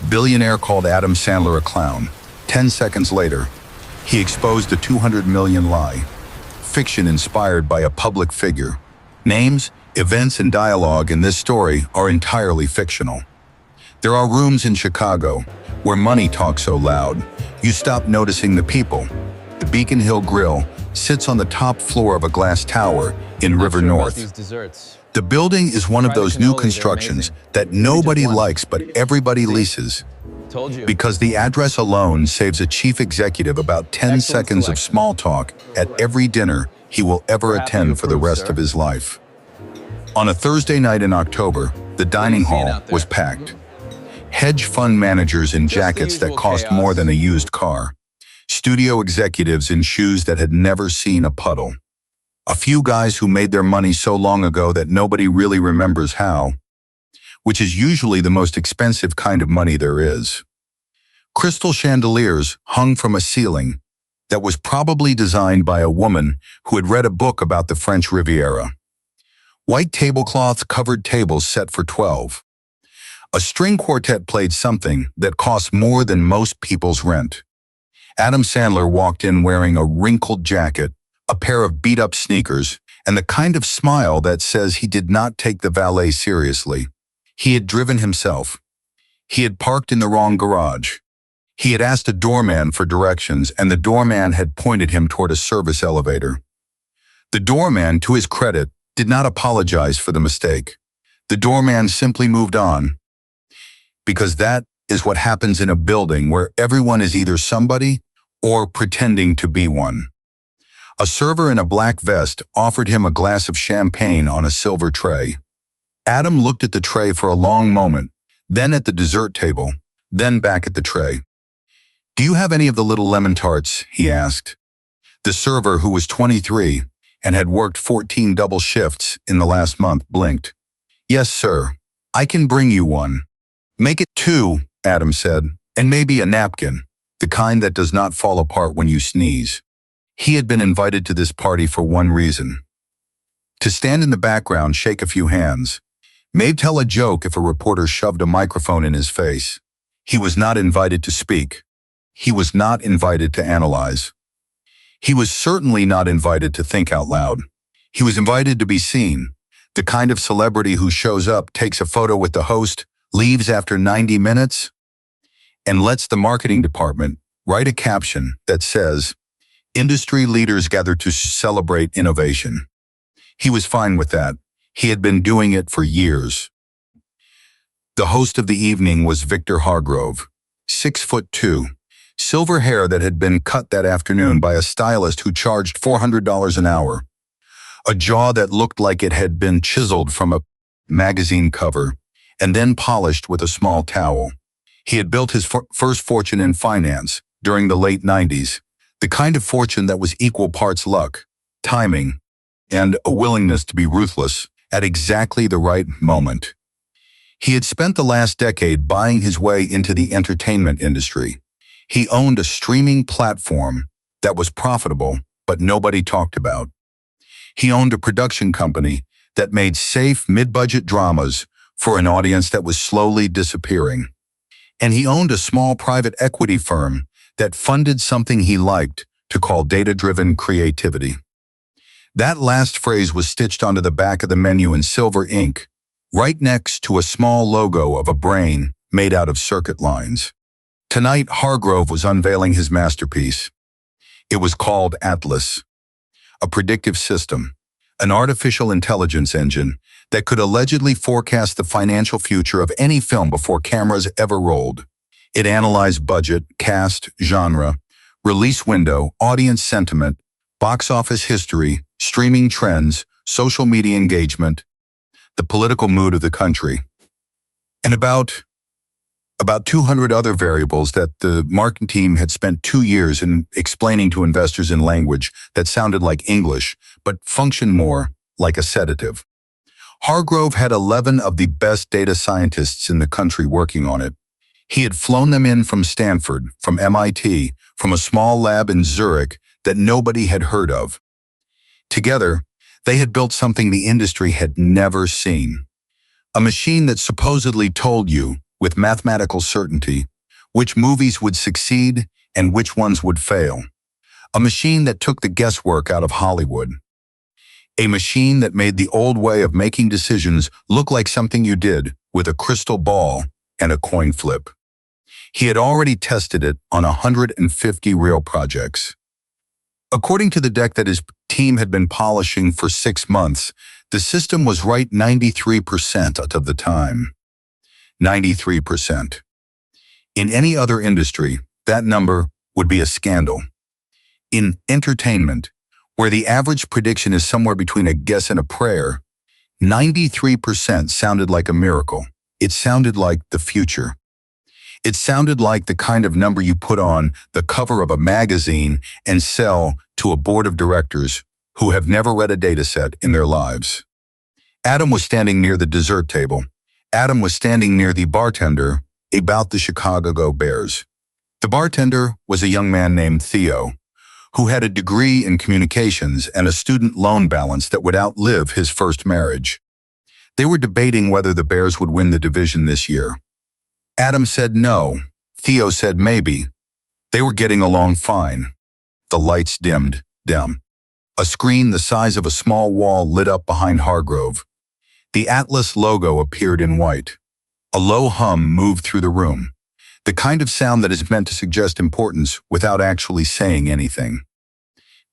Billionaire called Adam Sandler a clown. 10 seconds later, he exposed a 200 million lie. Fiction inspired by a public figure. Names, events, and dialogue in this story are entirely fictional. There are rooms in Chicago where money talks so loud, you stop noticing the people. The Beacon Hill Grill sits on the top floor of a glass tower in River North. The building is one of those new constructions that nobody likes but everybody leases. Because the address alone saves a chief executive about 10 seconds of small talk at every dinner he will ever attend for the rest of his life. On a Thursday night in October, the dining hall was packed. Hedge fund managers in jackets that cost more than a used car. Studio executives in shoes that had never seen a puddle. A few guys who made their money so long ago that nobody really remembers how, which is usually the most expensive kind of money there is. Crystal chandeliers hung from a ceiling that was probably designed by a woman who had read a book about the French Riviera. White tablecloth covered tables set for 12. A string quartet played something that cost more than most people's rent. Adam Sandler walked in wearing a wrinkled jacket, a pair of beat-up sneakers, and the kind of smile that says he did not take the valet seriously. He had driven himself. He had parked in the wrong garage. He had asked a doorman for directions, and the doorman had pointed him toward a service elevator. The doorman, to his credit, did not apologize for the mistake. The doorman simply moved on. Because that is what happens in a building where everyone is either somebody or pretending to be one. A server in a black vest offered him a glass of champagne on a silver tray. Adam looked at the tray for a long moment, then at the dessert table, then back at the tray. "Do you have any of the little lemon tarts?" he asked. The server, who was 23 and had worked 14 double shifts in the last month, blinked. "Yes, sir. I can bring you one." "Make it 2, Adam said, "and maybe a napkin, the kind that does not fall apart when you sneeze." He had been invited to this party for one reason: to stand in the background, shake a few hands, maybe tell a joke if a reporter shoved a microphone in his face. He was not invited to speak. He was not invited to analyze. He was certainly not invited to think out loud. He was invited to be seen, the kind of celebrity who shows up, takes a photo with the host, leaves after 90 minutes, and lets the marketing department write a caption that says, "Industry leaders gather to celebrate innovation." He was fine with that. He had been doing it for years. The host of the evening was Victor Hargrove, 6'2", silver hair that had been cut that afternoon by a stylist who charged $400 an hour, a jaw that looked like it had been chiseled from a magazine cover and then polished with a small towel. He had built his first fortune in finance during the late 90s, the kind of fortune that was equal parts luck, timing, and a willingness to be ruthless at exactly the right moment. He had spent the last decade buying his way into the entertainment industry. He owned a streaming platform that was profitable, but nobody talked about. He owned a production company that made safe, mid-budget dramas for an audience that was slowly disappearing. And he owned a small private equity firm that funded something he liked to call data-driven creativity. That last phrase was stitched onto the back of the menu in silver ink, right next to a small logo of a brain made out of circuit lines. Tonight, Hargrove was unveiling his masterpiece. It was called Atlas, a predictive system, an artificial intelligence engine that could allegedly forecast the financial future of any film before cameras ever rolled. It analyzed budget, cast, genre, release window, audience sentiment, box office history, streaming trends, social media engagement, the political mood of the country, and about 200 other variables that the marketing team had spent 2 years in explaining to investors in language that sounded like English, but functioned more like a sedative. Hargrove had 11 of the best data scientists in the country working on it. He had flown them in from Stanford, from MIT, from a small lab in Zurich that nobody had heard of. Together, they had built something the industry had never seen. A machine that supposedly told you with mathematical certainty, which movies would succeed and which ones would fail. A machine that took the guesswork out of Hollywood. A machine that made the old way of making decisions look like something you did with a crystal ball and a coin flip. He had already tested it on 150 real projects. According to the deck that his team had been polishing for 6 months, the system was right 93% of the time. 93%. In any other industry, that number would be a scandal. In entertainment, where the average prediction is somewhere between a guess and a prayer, 93% sounded like a miracle. It sounded like the future. It sounded like the kind of number you put on the cover of a magazine and sell to a board of directors who have never read a data set in their lives. Adam was standing near the dessert table. Adam was standing near the bartender about the Chicago Bears. The bartender was a young man named Theo, who had a degree in communications and a student loan balance that would outlive his first marriage. They were debating whether the Bears would win the division this year. Adam said no. Theo said maybe. They were getting along fine. The lights dimmed. A screen the size of a small wall lit up behind Hargrove. The Atlas logo appeared in white. A low hum moved through the room, the kind of sound that is meant to suggest importance without actually saying anything.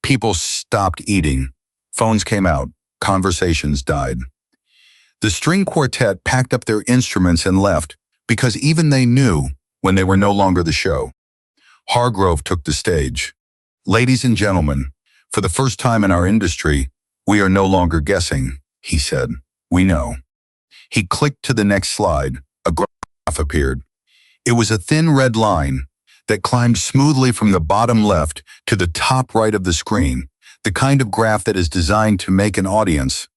People stopped eating. Phones came out. Conversations died. The string quartet packed up their instruments and left, because even they knew when they were no longer the show. Hargrove took the stage. "Ladies and gentlemen, for the first time in our industry, we are no longer guessing," he said. "We know." He clicked to the next slide. A graph appeared. It was a thin red line that climbed smoothly from the bottom left to the top right of the screen, the kind of graph that is designed to make an audience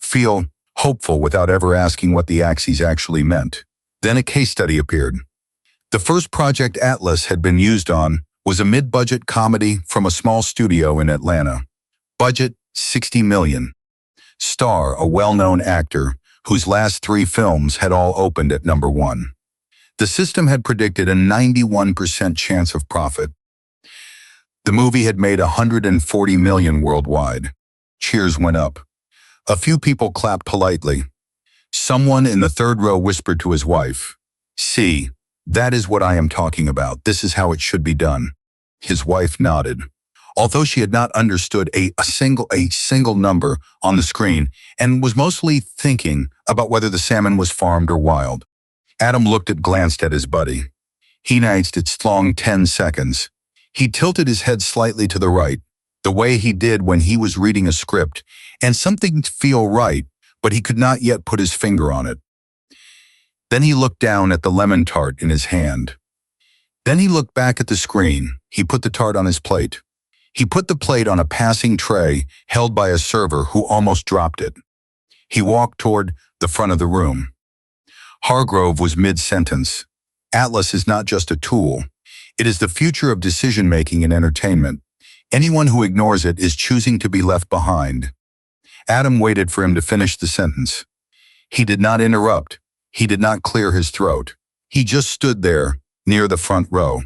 feel hopeful without ever asking what the axes actually meant. Then a case study appeared. The first project Atlas had been used on was a mid-budget comedy from a small studio in Atlanta. Budget, $60 million. Star, a well-known actor whose last 3 films had all opened at number 1. The system had predicted a 91% chance of profit. The movie had made $140 million worldwide. Cheers went up. A few people clapped politely. Someone in the third row whispered to his wife, "See, that is what I am talking about. This is how it should be done." His wife nodded. Although she had not understood a single number on the screen and was mostly thinking about whether the salmon was farmed or wild. Adam glanced at his buddy. He noticed its long 10 seconds. He tilted his head slightly to the right, the way he did when he was reading a script, and something to feel right, but he could not yet put his finger on it. Then he looked down at the lemon tart in his hand. Then he looked back at the screen. He put the tart on his plate. He put the plate on a passing tray held by a server who almost dropped it. He walked toward the front of the room. Hargrove was mid-sentence. Atlas is not just a tool. It is the future of decision-making in entertainment. Anyone who ignores it is choosing to be left behind. Adam waited for him to finish the sentence. He did not interrupt. He did not clear his throat. He just stood there, near the front row,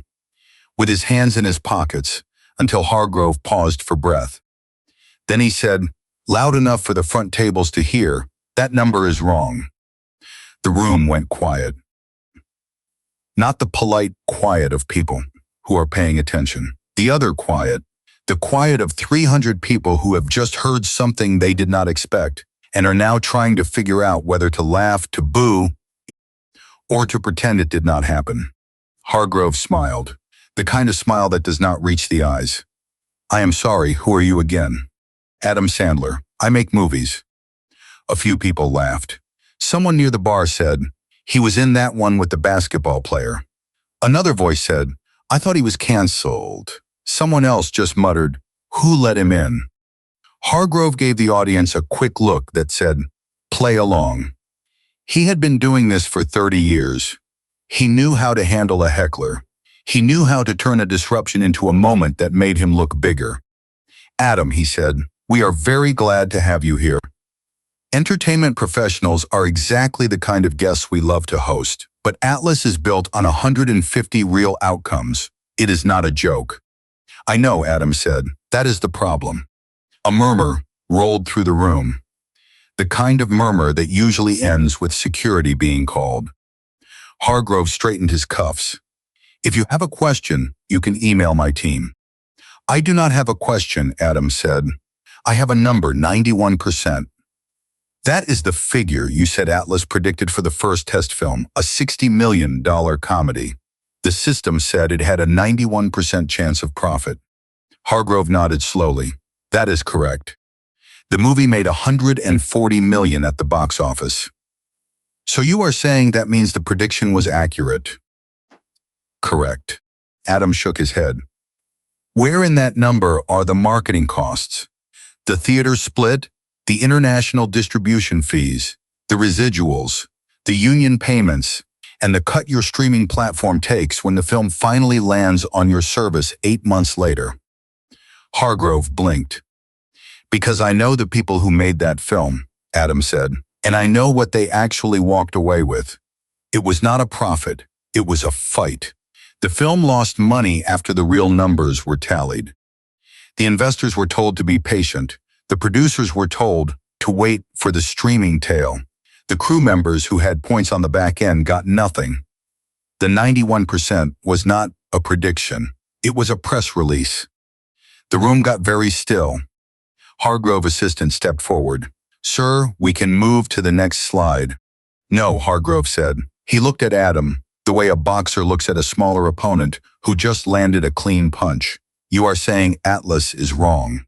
with his hands in his pockets, until Hargrove paused for breath. Then he said, loud enough for the front tables to hear, "That number is wrong." The room went quiet. Not the polite quiet of people who are paying attention. The other quiet. The quiet of 300 people who have just heard something they did not expect and are now trying to figure out whether to laugh, to boo, or to pretend it did not happen. Hargrove smiled, the kind of smile that does not reach the eyes. "I am sorry, who are you again?" "Adam Sandler. I make movies." A few people laughed. Someone near the bar said, "He was in that one with the basketball player." Another voice said, "I thought he was canceled." Someone else just muttered, "Who let him in?" Hargrove gave the audience a quick look that said, "Play along." He had been doing this for 30 years. He knew how to handle a heckler. He knew how to turn a disruption into a moment that made him look bigger. "Adam," he said, "we are very glad to have you here. Entertainment professionals are exactly the kind of guests we love to host, But Atlas is built on 150 real outcomes. It is not a joke. I know, Adam said. That is the problem. A murmur rolled through the room. The kind of murmur that usually ends with security being called. Hargrove straightened his cuffs. If you have a question, you can email my team. I do not have a question, Adam said. I have a number, 91%. That is the figure you said Atlas predicted for the first test film, a $60 million comedy. The system said it had a 91% chance of profit. Hargrove nodded slowly. That is correct. The movie made $140 million at the box office. So you are saying that means the prediction was accurate? Correct. Adam shook his head. Where in that number are the marketing costs? The theater split, the international distribution fees, the residuals, the union payments, and the cut your streaming platform takes when the film finally lands on your service 8 months later. Hargrove blinked. Because I know the people who made that film, Adam said, and I know what they actually walked away with. It was not a profit, it was a fight. The film lost money after the real numbers were tallied. The investors were told to be patient. The producers were told to wait for the streaming tail. The crew members who had points on the back end got nothing. The 91% was not a prediction. It was a press release. The room got very still. Hargrove assistant stepped forward. Sir, we can move to the next slide. No, Hargrove said. He looked at Adam, the way a boxer looks at a smaller opponent who just landed a clean punch. You are saying Atlas is wrong.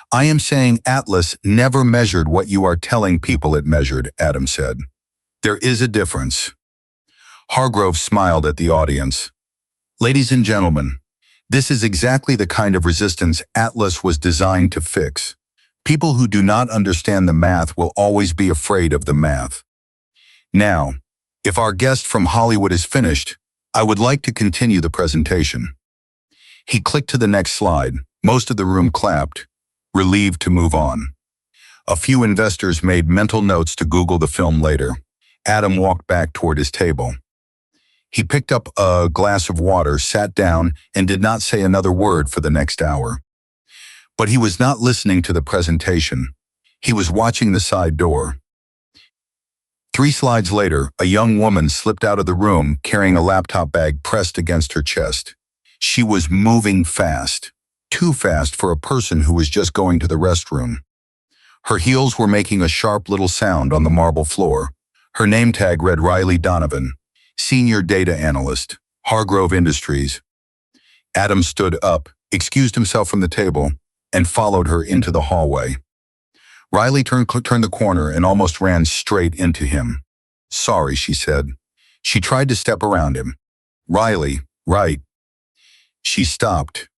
I am saying Atlas never measured what you are telling people it measured, Adam said. There is a difference. Hargrove smiled at the audience. Ladies and gentlemen, this is exactly the kind of resistance Atlas was designed to fix. People who do not understand the math will always be afraid of the math. Now, if our guest from Hollywood is finished, I would like to continue the presentation. He clicked to the next slide. Most of the room clapped, relieved to move on. A few investors made mental notes to Google the film later. Adam walked back toward his table. He picked up a glass of water, sat down, and did not say another word for the next hour. But he was not listening to the presentation. He was watching the side door. 3 slides later, a young woman slipped out of the room carrying a laptop bag pressed against her chest. She was moving fast, too fast for a person who was just going to the restroom. Her heels were making a sharp little sound on the marble floor. Her name tag read Riley Donovan, Senior Data Analyst, Hargrove Industries. Adam stood up, excused himself from the table, and followed her into the hallway. Riley turned the corner and almost ran straight into him. Sorry, she said. She tried to step around him. Riley, right. She stopped.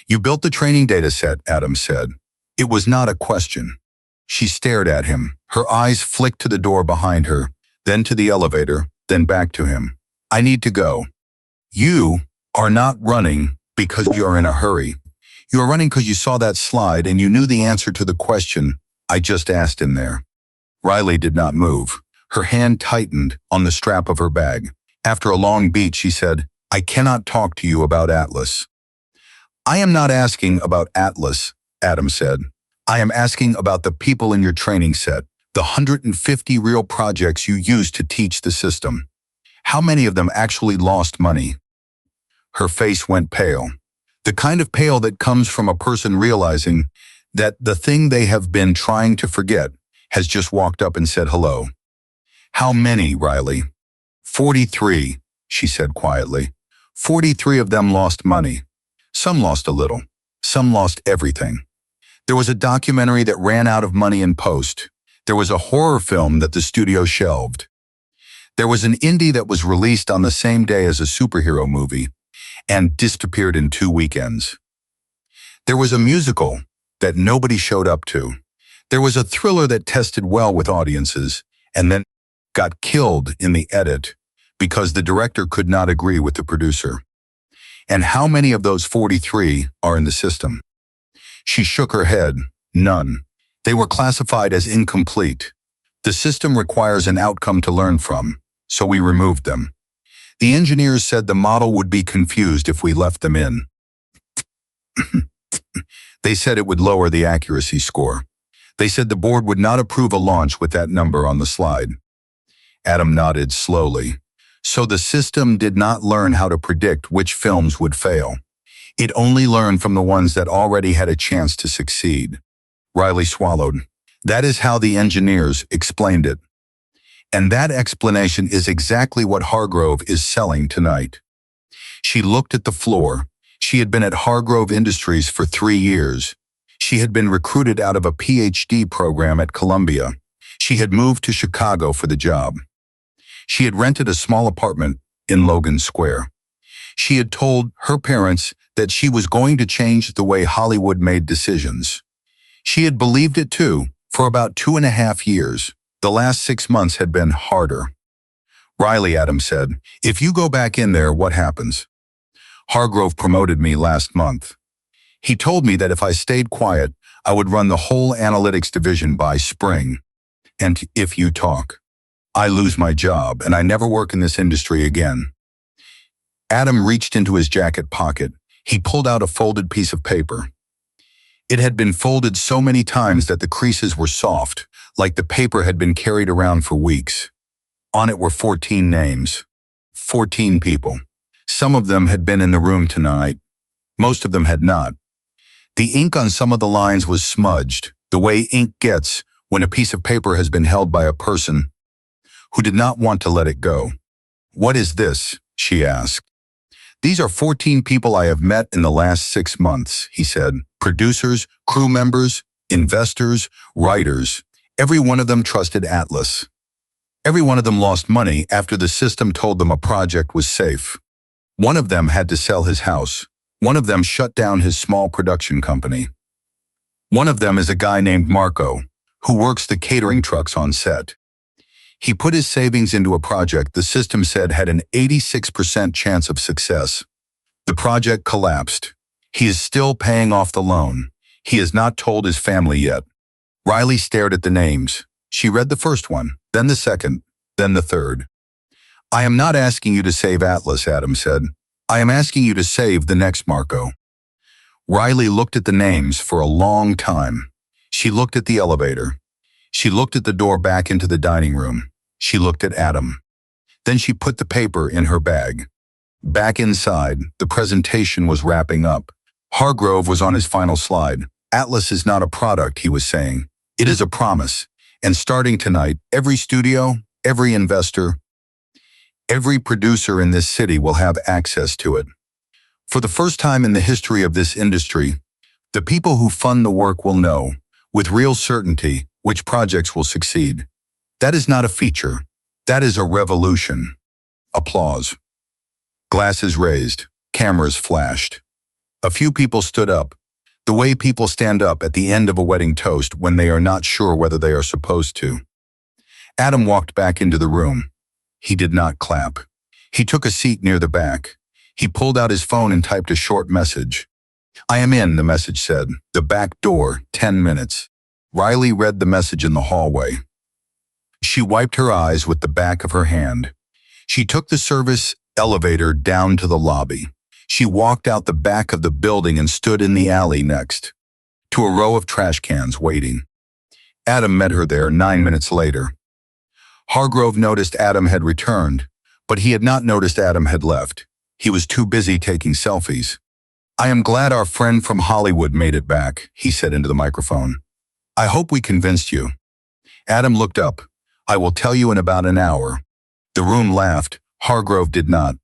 You built the training data set, Adam said. It was not a question. She stared at him. Her eyes flicked to the door behind her, then to the elevator, then back to him. I need to go. You are not running because you are in a hurry. You are running because you saw that slide and you knew the answer to the question I just asked in there. Riley did not move. Her hand tightened on the strap of her bag. After a long beat, she said, I cannot talk to you about Atlas. I am not asking about Atlas, Adam said. I am asking about the people in your training set, the 150 real projects you used to teach the system. How many of them actually lost money? Her face went pale. The kind of pale that comes from a person realizing that the thing they have been trying to forget has just walked up and said hello. How many, Riley? 43, she said quietly. 43 of them lost money. Some lost a little. Some lost everything. There was a documentary that ran out of money in post. There was a horror film that the studio shelved. There was an indie that was released on the same day as a superhero movie and disappeared in 2 weekends. There was a musical that nobody showed up to. There was a thriller that tested well with audiences and then got killed in the edit because the director could not agree with the producer. And how many of those 43 are in the system? She shook her head. None. They were classified as incomplete. The system requires an outcome to learn from. so we removed them. The engineers said the model would be confused if we left them in. They said it would lower the accuracy score. They said the board would not approve a launch with that number on the slide. Adam nodded slowly. So the system did not learn how to predict which films would fail. It only learned from the ones that already had a chance to succeed. Riley swallowed. That is how the engineers explained it. And that explanation is exactly what Hargrove is selling tonight. She looked at the floor. She had been at Hargrove Industries for 3 years. She had been recruited out of a PhD program at Columbia. She had moved to Chicago for the job. She had rented a small apartment in Logan Square. She had told her parents that she was going to change the way Hollywood made decisions. She had believed it too, for about 2.5 years. The last 6 months had been harder. Riley, Adam said, if you go back in there, what happens? Hargrove promoted me last month. He told me that if I stayed quiet, I would run the whole analytics division by spring. And if you talk, I lose my job and I never work in this industry again. Adam reached into his jacket pocket. He pulled out a folded piece of paper. It had been folded so many times that the creases were soft, like the paper had been carried around for weeks. On it were 14 names. 14 people. Some of them had been in the room tonight. Most of them had not. The ink on some of the lines was smudged, the way ink gets when a piece of paper has been held by a person who did not want to let it go. What is this? She asked. These are 14 people I have met in the last 6 months, he said. Producers, crew members, investors, writers. Every one of them trusted Atlas. Every one of them lost money after the system told them a project was safe. One of them had to sell his house. One of them shut down his small production company. One of them is a guy named Marco, who works the catering trucks on set. He put his savings into a project the system said had an 86% chance of success. The project collapsed. He is still paying off the loan. He has not told his family yet. Riley stared at the names. She read the first one, then the second, then the third. I am not asking you to save Atlas, Adam said. I am asking you to save the next Marco. Riley looked at the names for a long time. She looked at the elevator. She looked at the door back into the dining room. She looked at Adam. Then she put the paper in her bag. Back inside, the presentation was wrapping up. Hargrove was on his final slide. Atlas is not a product, he was saying. It is a promise. And starting tonight, every studio, every investor, every producer in this city will have access to it. For the first time in the history of this industry, the people who fund the work will know, with real certainty, which projects will succeed. That is not a feature. That is a revolution. Applause. Glasses raised. Cameras flashed. A few people stood up, the way people stand up at the end of a wedding toast when they are not sure whether they are supposed to. Adam walked back into the room. He did not clap. He took a seat near the back. He pulled out his phone and typed a short message. I am in, the message said. The back door, 10 minutes. Riley read the message in the hallway. She wiped her eyes with the back of her hand. She took the service elevator down to the lobby. She walked out the back of the building and stood in the alley next to a row of trash cans waiting. Adam met her there 9 minutes later. Hargrove noticed Adam had returned, but he had not noticed Adam had left. He was too busy taking selfies. I am glad our friend from Hollywood made it back, he said into the microphone. I hope we convinced you. Adam looked up. I will tell you in about an hour. The room laughed. Hargrove did not.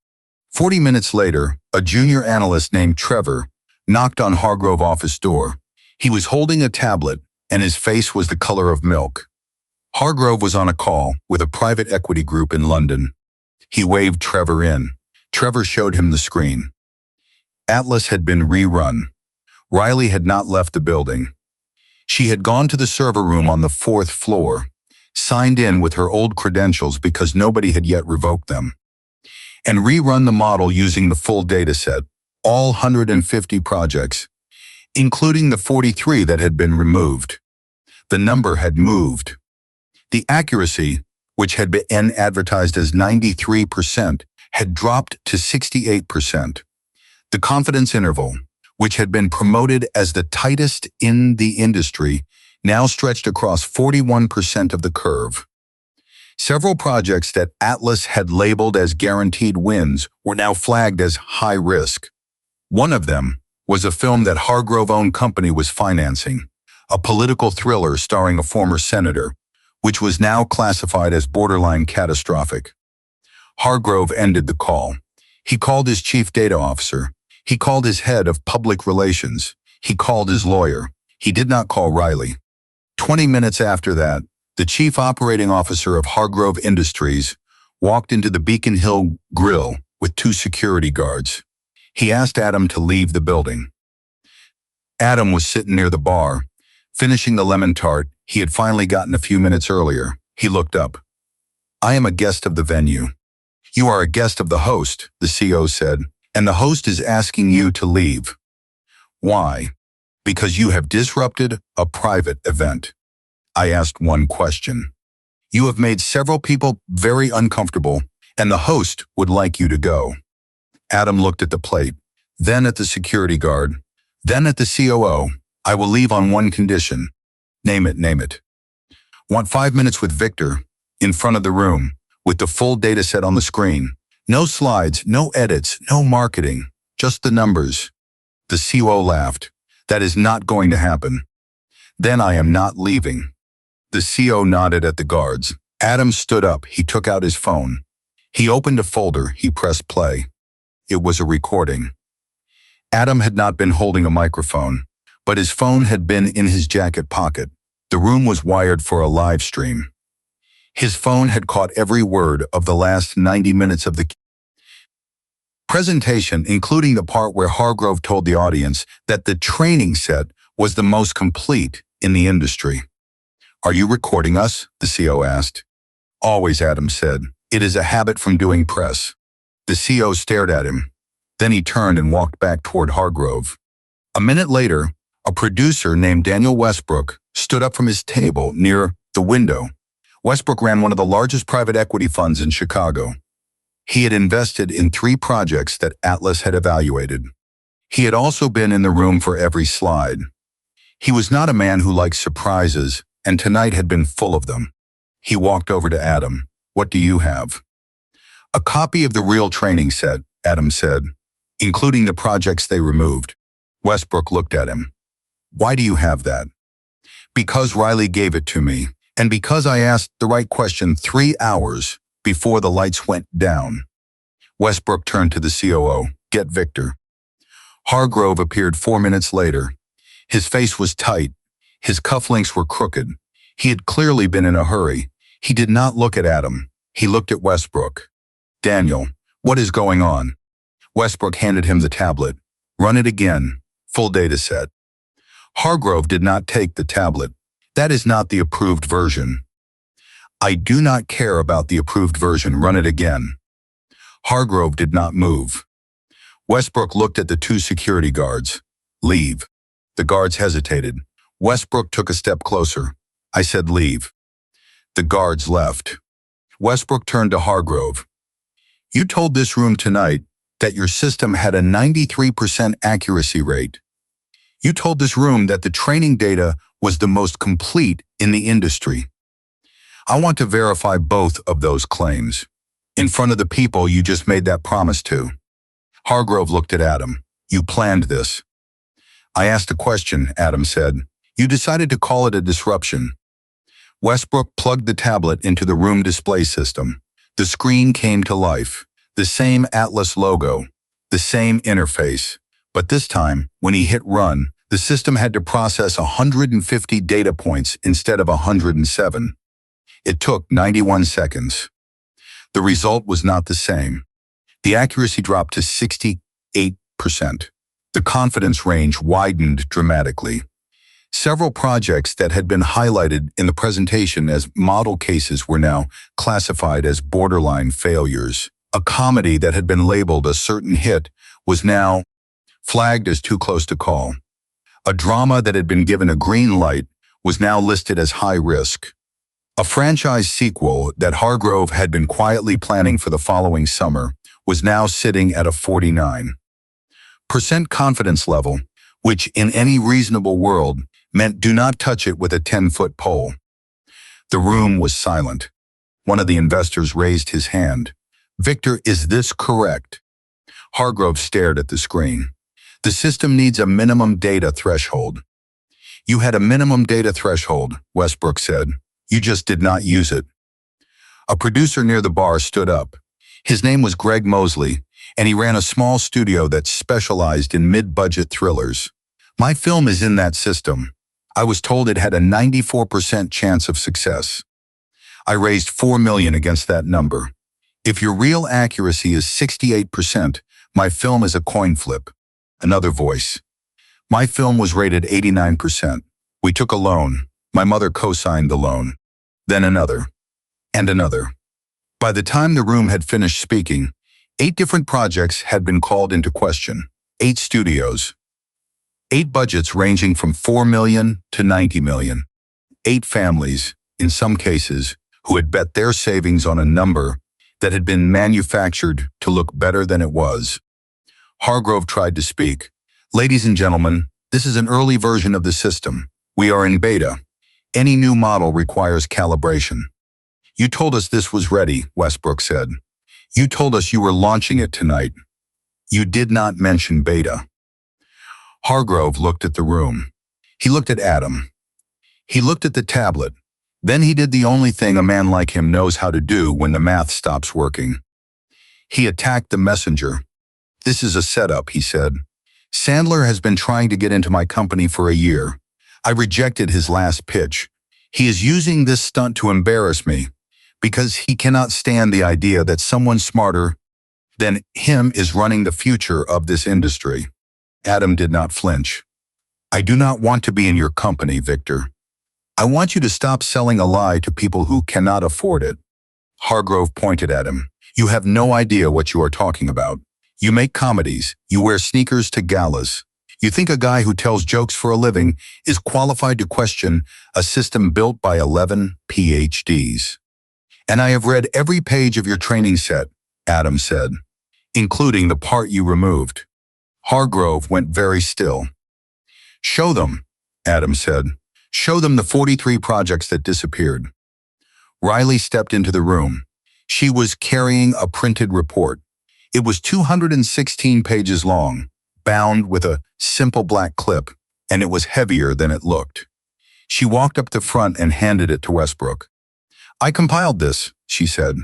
40 minutes later, a junior analyst named Trevor knocked on Hargrove's office door. He was holding a tablet, and his face was the color of milk. Hargrove was on a call with a private equity group in London. He waved Trevor in. Trevor showed him the screen. Atlas had been rerun. Riley had not left the building. She had gone to the server room on the 4th floor, signed in with her old credentials because nobody had yet revoked them, and rerun the model using the full data set, all 150 projects, including the 43 that had been removed. The number had moved. The accuracy which had been advertised as 93%, had dropped to 68%. The confidence interval, which had been promoted as the tightest in the industry, now stretched across 41% of the curve. Several projects that Atlas had labeled as guaranteed wins were now flagged as high risk. One of them was a film that Hargrove-owned company was financing, a political thriller starring a former senator, which was now classified as borderline catastrophic. Hargrove ended the call. He called his chief data officer. He called his head of public relations. He called his lawyer. He did not call Riley. 20 minutes after that, the chief operating officer of Hargrove Industries walked into the Beacon Hill Grill with 2 security guards. He asked Adam to leave the building. Adam was sitting near the bar, finishing the lemon tart he had finally gotten a few minutes earlier. He looked up. "I am a guest of the venue." "You are a guest of the host," the CO said, "and the host is asking you to leave." "Why?" "Because you have disrupted a private event." I asked one question. "You have made several people very uncomfortable, and the host would like you to go." Adam looked at the plate, then at the security guard, then at the COO. "I will leave on one condition." "Name it, name it." "Want 5 minutes with Victor, in front of the room, with the full data set on the screen. No slides, no edits, no marketing, just the numbers." The COO laughed. "That is not going to happen." "Then I am not leaving." The CO nodded at the guards. Adam stood up. He took out his phone. He opened a folder. He pressed play. It was a recording. Adam had not been holding a microphone, but his phone had been in his jacket pocket. The room was wired for a live stream. His phone had caught every word of the last 90 minutes of the presentation, including the part where Hargrove told the audience that the training set was the most complete in the industry. "Are you recording us?" the CO asked. "Always," Adam said. "It is a habit from doing press." The CO stared at him. Then he turned and walked back toward Hargrove. A minute later, a producer named Daniel Westbrook stood up from his table near the window. Westbrook ran one of the largest private equity funds in Chicago. He had invested in 3 projects that Atlas had evaluated. He had also been in the room for every slide. He was not a man who liked surprises, and tonight had been full of them. He walked over to Adam. "What do you have?" "A copy of the real training set," Adam said, "including the projects they removed." Westbrook looked at him. "Why do you have that?" "Because Riley gave it to me, and because I asked the right question 3 hours before the lights went down." Westbrook turned to the COO. "Get Victor." Hargrove appeared 4 minutes later. His face was tight. His cufflinks were crooked. He had clearly been in a hurry. He did not look at Adam. He looked at Westbrook. "Daniel, what is going on?" Westbrook handed him the tablet. "Run it again. Full data set." Hargrove did not take the tablet. "That is not the approved version." "I do not care about the approved version. Run it again." Hargrove did not move. Westbrook looked at the 2 security guards. "Leave." The guards hesitated. Westbrook took a step closer. "I said leave." The guards left. Westbrook turned to Hargrove. "You told this room tonight that your system had a 93% accuracy rate. You told this room that the training data was the most complete in the industry. I want to verify both of those claims in front of the people you just made that promise to." Hargrove looked at Adam. "You planned this." "I asked a question," Adam said. "You decided to call it a disruption." Westbrook plugged the tablet into the room display system. The screen came to life. The same Atlas logo, the same interface. But this time, when he hit run, the system had to process 150 data points instead of 107. It took 91 seconds. The result was not the same. The accuracy dropped to 68%. The confidence range widened dramatically. Several projects that had been highlighted in the presentation as model cases were now classified as borderline failures. A comedy that had been labeled a certain hit was now flagged as too close to call. A drama that had been given a green light was now listed as high risk. A franchise sequel that Hargrove had been quietly planning for the following summer was now sitting at a 49% confidence level, which in any reasonable world meant do not touch it with a 10-foot pole. The room was silent. One of the investors raised his hand. "Victor, is this correct?" Hargrove stared at the screen. "The system needs a minimum data threshold." "You had a minimum data threshold," Westbrook said. "You just did not use it." A producer near the bar stood up. His name was Greg Mosley, and he ran a small studio that specialized in mid-budget thrillers. "My film is in that system. I was told it had a 94% chance of success. I raised $4 million against that number. If your real accuracy is 68%, my film is a coin flip." Another voice. "My film was rated 89%. We took a loan. My mother co-signed the loan." Then another. And another. By the time the room had finished speaking, 8 different projects had been called into question. 8 studios. 8 budgets ranging from $4 million to $90 million. 8 families, in some cases, who had bet their savings on a number that had been manufactured to look better than it was. Hargrove tried to speak. "Ladies and gentlemen, this is an early version of the system. We are in beta. Any new model requires calibration." "You told us this was ready," Westbrook said. "You told us you were launching it tonight. You did not mention beta." Hargrove looked at the room. He looked at Adam. He looked at the tablet. Then he did the only thing a man like him knows how to do when the math stops working. He attacked the messenger. "This is a setup," he said. "Sandler has been trying to get into my company for a year. I rejected his last pitch. He is using this stunt to embarrass me because he cannot stand the idea that someone smarter than him is running the future of this industry." Adam did not flinch. "I do not want to be in your company, Victor. I want you to stop selling a lie to people who cannot afford it." Hargrove pointed at him. "You have no idea what you are talking about. You make comedies. You wear sneakers to galas. You think a guy who tells jokes for a living is qualified to question a system built by 11 PhDs. "And I have read every page of your training set," Adam said, "including the part you removed." Hargrove went very still. "Show them," Adam said. "Show them the 43 projects that disappeared." Riley stepped into the room. She was carrying a printed report. It was 216 pages long, bound with a simple black clip, and it was heavier than it looked. She walked up the front and handed it to Westbrook. "I compiled this," she said.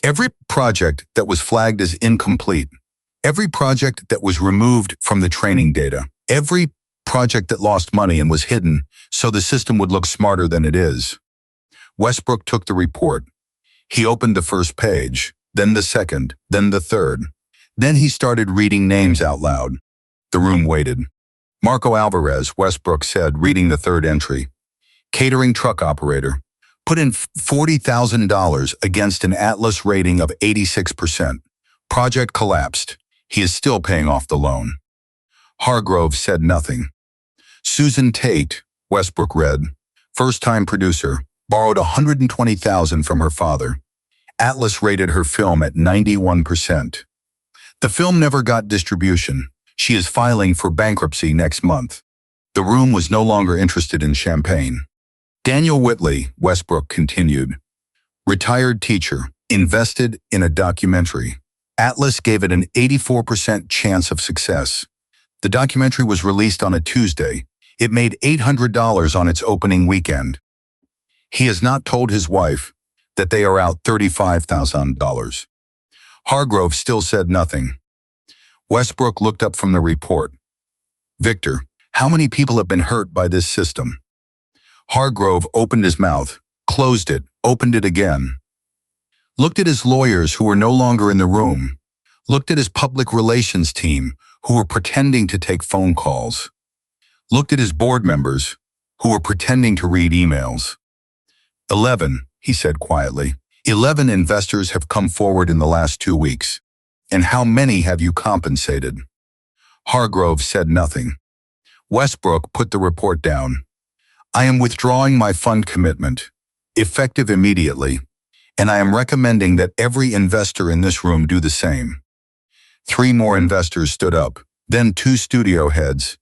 "Every project that was flagged as incomplete, every project that was removed from the training data, every project that lost money and was hidden so the system would look smarter than it is." Westbrook took the report. He opened the first page, then the second, then the third. Then he started reading names out loud. The room waited. "Marco Alvarez," Westbrook said, reading the third entry. "Catering truck operator. Put in $40,000 against an Atlas rating of 86%. Project collapsed. He is still paying off the loan." Hargrove said nothing. "Susan Tate," Westbrook read, "first-time producer, borrowed $120,000 from her father. Atlas rated her film at 91%. The film never got distribution. She is filing for bankruptcy next month." The room was no longer interested in champagne. "Daniel Whitley," Westbrook continued, "retired teacher, invested in a documentary. Atlas gave it an 84% chance of success. The documentary was released on a Tuesday. It made $800 on its opening weekend. He has not told his wife that they are out $35,000. Hargrove still said nothing. Westbrook looked up from the report. "Victor, how many people have been hurt by this system?" Hargrove opened his mouth, closed it, opened it again. Looked at his lawyers who were no longer in the room. Looked at his public relations team who were pretending to take phone calls. Looked at his board members who were pretending to read emails. 11, he said quietly. 11 investors have come forward in the last 2 weeks. And how many have you compensated? Hargrove said nothing. Westbrook put the report down. I am withdrawing my fund commitment. effective immediately, and I am recommending that every investor in this room do the same. 3 more investors stood up, then 2 studio heads,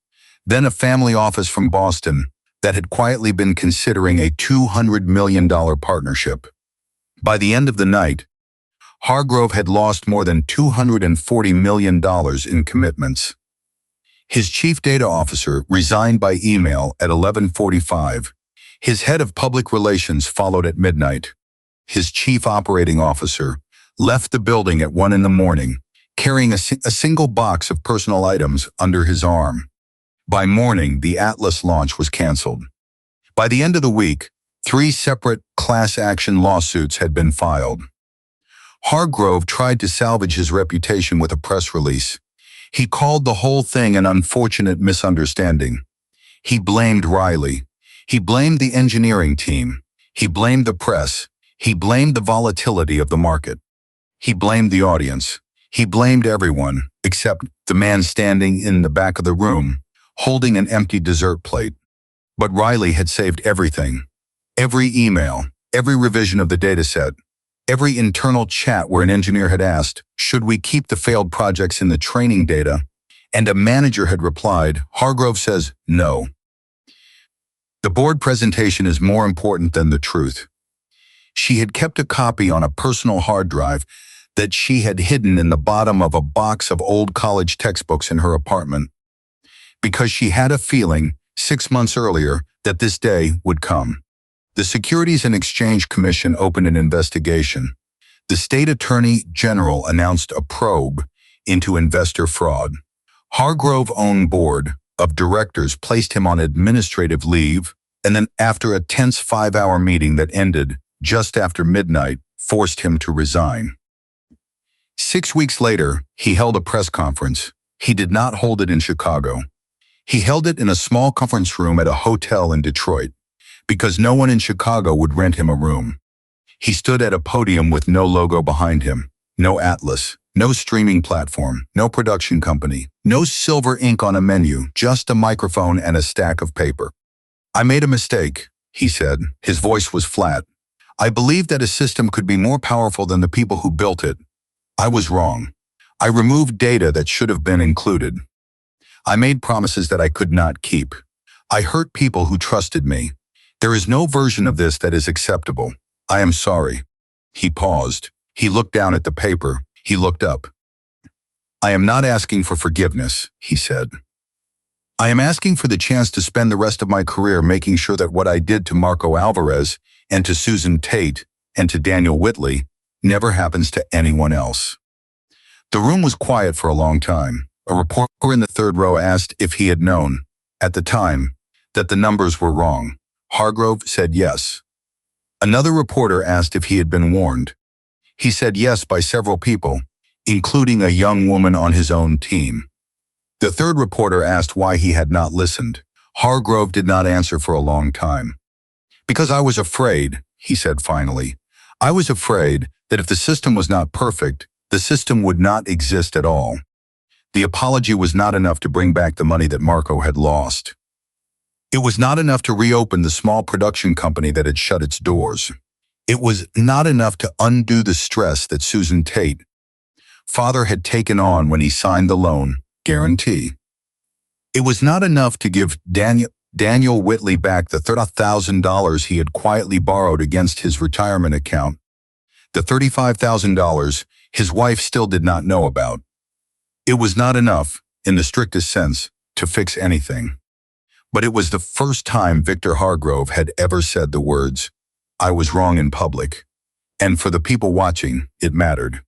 then a family office from Boston that had quietly been considering a $200 million partnership. By the end of the night, Hargrove had lost more than $240 million in commitments. His chief data officer resigned by email at 11:45. His head of public relations followed at midnight. His chief operating officer left the building at 1 in the morning, carrying a single box of personal items under his arm. By morning, the Atlas launch was canceled. By the end of the week, 3 separate class action lawsuits had been filed. Hargrove tried to salvage his reputation with a press release. He called the whole thing an unfortunate misunderstanding. He blamed Riley. He blamed the engineering team. He blamed the press. He blamed the volatility of the market. He blamed the audience. He blamed everyone, except the man standing in the back of the room, holding an empty dessert plate. But Riley had saved everything. Every email, every revision of the dataset, every internal chat where an engineer had asked, should we keep the failed projects in the training data? And a manager had replied, Hargrove says, no. The board presentation is more important than the truth. She had kept a copy on a personal hard drive that she had hidden in the bottom of a box of old college textbooks in her apartment, because she had a feeling 6 months earlier that this day would come. The Securities and Exchange Commission opened an investigation. The state attorney general announced a probe into investor fraud. Hargrove's own board of directors placed him on administrative leave, and then after a tense 5-hour meeting that ended just after midnight, forced him to resign. 6 weeks later, he held a press conference. He did not hold it in Chicago. He held it in a small conference room at a hotel in Detroit, because no one in Chicago would rent him a room. He stood at a podium with no logo behind him, no Atlas, no streaming platform, no production company, no silver ink on a menu, just a microphone and a stack of paper. I made a mistake, he said. His voice was flat. I believed that a system could be more powerful than the people who built it. I was wrong. I removed data that should have been included. I made promises that I could not keep. I hurt people who trusted me. There is no version of this that is acceptable. I am sorry. He paused. He looked down at the paper. He looked up. I am not asking for forgiveness, he said. I am asking for the chance to spend the rest of my career making sure that what I did to Marco Alvarez and to Susan Tate and to Daniel Whitley never happens to anyone else. The room was quiet for a long time. A reporter in the third row asked if he had known, at the time, that the numbers were wrong. Hargrove said yes. Another reporter asked if he had been warned. He said yes by several people, including a young woman on his own team. The third reporter asked why he had not listened. Hargrove did not answer for a long time. Because I was afraid, he said finally. I was afraid that if the system was not perfect, the system would not exist at all. The apology was not enough to bring back the money that Marco had lost. It was not enough to reopen the small production company that had shut its doors. It was not enough to undo the stress that Susan Tate, father, had taken on when he signed the loan guarantee. It was not enough to give Daniel Whitley back the $30,000 he had quietly borrowed against his retirement account, the $35,000 his wife still did not know about. It was not enough, in the strictest sense, to fix anything. But it was the first time Victor Hargrove had ever said the words, I was wrong, in public. And for the people watching, it mattered.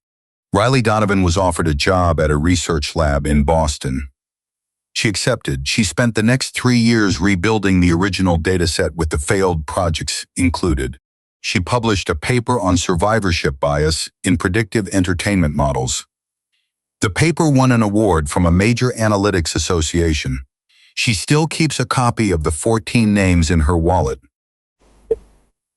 Riley Donovan was offered a job at a research lab in Boston. She accepted. She spent the next 3 years rebuilding the original dataset with the failed projects included. She published a paper on survivorship bias in predictive entertainment models. The paper won an award from a major analytics association. She still keeps a copy of the 14 names in her wallet.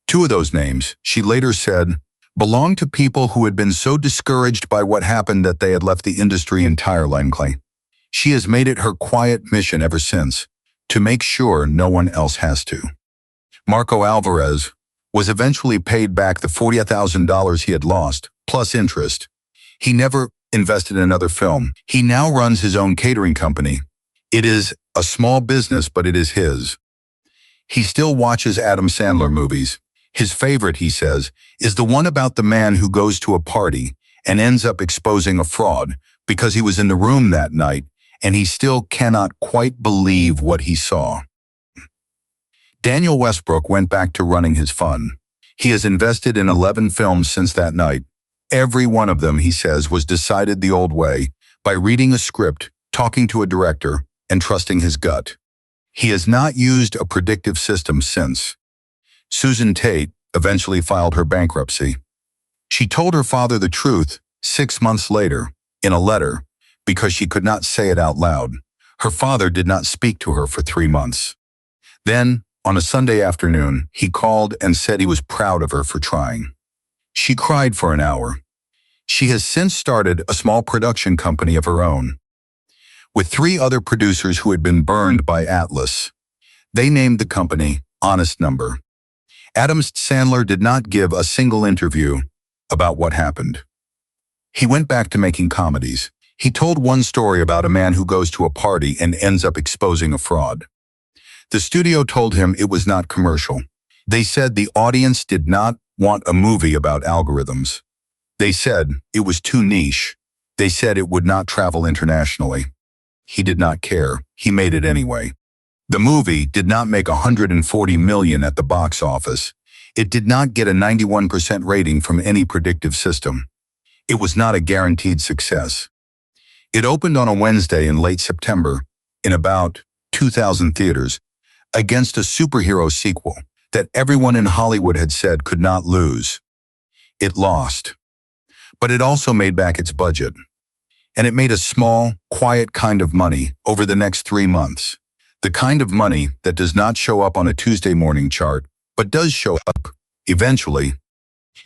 2 of those names, she later said, belonged to people who had been so discouraged by what happened that they had left the industry entirely. She has made it her quiet mission ever since, to make sure no one else has to. Marco Alvarez was eventually paid back the $40,000 he had lost, plus interest. He never invested in another film. He now runs his own catering company. It is a small business, but it is his. He still watches Adam Sandler movies. His favorite, he says, is the one about the man who goes to a party and ends up exposing a fraud because he was in the room that night and he still cannot quite believe what he saw. Daniel Westbrook went back to running his fund. He has invested in 11 films since that night. Every one of them, he says, was decided the old way, by reading a script, talking to a director, and trusting his gut. He has not used a predictive system since. Susan Tate eventually filed her bankruptcy. She told her father the truth 6 months later, in a letter, because she could not say it out loud. Her father did not speak to her for 3 months. Then, on a Sunday afternoon, he called and said he was proud of her for trying. She cried for an hour. She has since started a small production company of her own, with 3 other producers who had been burned by Atlas. They named the company Honest Number. Adam Sandler did not give a single interview about what happened. He went back to making comedies. He told one story about a man who goes to a party and ends up exposing a fraud. The studio told him it was not commercial. They said the audience did not want a movie about algorithms. They said it was too niche. They said it would not travel internationally. He did not care. He made it anyway. The movie did not make $140 million at the box office. It did not get a 91% rating from any predictive system. It was not a guaranteed success. It opened on a Wednesday in late September in about 2,000 theaters against a superhero sequel that everyone in Hollywood had said could not lose. It lost. But it also made back its budget. And it made a small, quiet kind of money over the next 3 months. The kind of money that does not show up on a Tuesday morning chart, but does show up, eventually,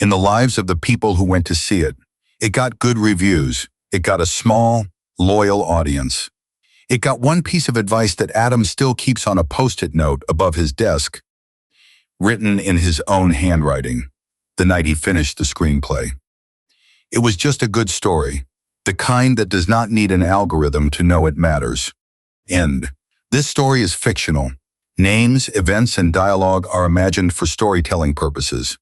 in the lives of the people who went to see it. It got good reviews. It got a small, loyal audience. It got one piece of advice that Adam still keeps on a post-it note above his desk, written in his own handwriting, the night he finished the screenplay. It was just a good story, the kind that does not need an algorithm to know it matters. End. This story is fictional. Names, events, and dialogue are imagined for storytelling purposes.